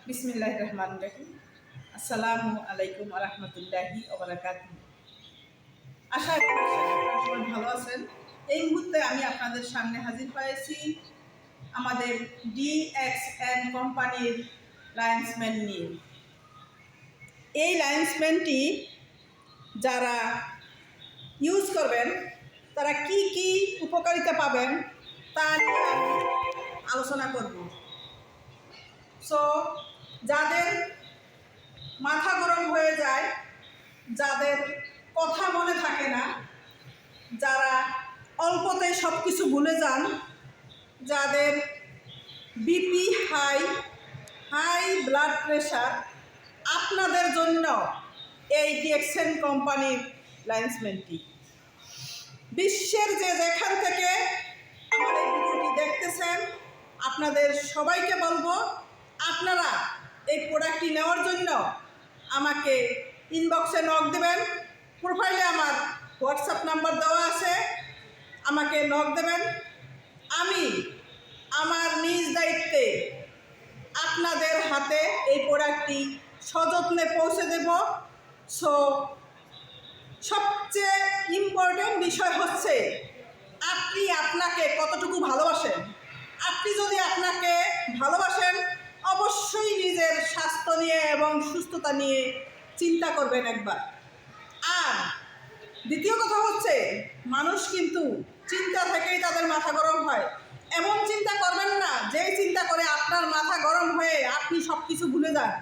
বিসমিল্লাহির রহমানির রহিম। আসসালামু আলাইকুম ওয়া রাহমাতুল্লাহি ওয়া বারাকাতুহু। আশা করি আপনারা সবাই ভালো আছেন। এই মুহূর্তে আমি আপনাদের সামনে হাজির হয়েছি আমাদের DXN কোম্পানির লাইন্সম্যান নিয়ে। এই লাইন্সম্যানটি যারা ইউজ করবেন তারা কি কি উপকারিতা পাবেন তা নিয়ে আমি আলোচনা করব। সো যাদের মাথা গরম হয়ে যায়, যাদের কথা মনে থাকে না, যারা অল্পতেই সব কিছু ভুলে যান, যাদের বিপি হাই ব্লাড প্রেশার, আপনাদের জন্য এই ডিএক্সএন কোম্পানির লাইন্সম্যানটি। বিশ্বের যেখান থেকে আমাদের ভিডিওটি দেখতেছেন আপনাদের সবাইকে বলবো, আপনারা এই প্রোডাক্টটি নেওয়ার জন্য আমাকে ইনবক্সে নক দেবেন। প্রোফাইলে আমার হোয়াটসঅ্যাপ নাম্বার দেওয়া আছে, আমাকে নক দেবেন। আমি আমার নিজ দায়িত্বে আপনাদের হাতে এই প্রোডাক্টটি সযত্নে পৌঁছে দেব। সো সবচেয়ে ইম্পর্টেন্ট বিষয় হচ্ছে আপনি আপনাকে কতটুকু ভালোবাসেন। আপনি যদি আপনাকে ভালোবাসেন অবশ্যই নিজের স্বাস্থ্য নিয়ে এবং সুস্থতা নিয়ে চিন্তা করবেন একবার। আর দ্বিতীয় কথা হচ্ছে, মানুষ কিন্তু চিন্তা থেকেই তাদের মাথা গরম হয়। এমন চিন্তা করবেন না যেই চিন্তা করে আপনার মাথা গরম হয়ে আপনি সব কিছু ভুলে যান।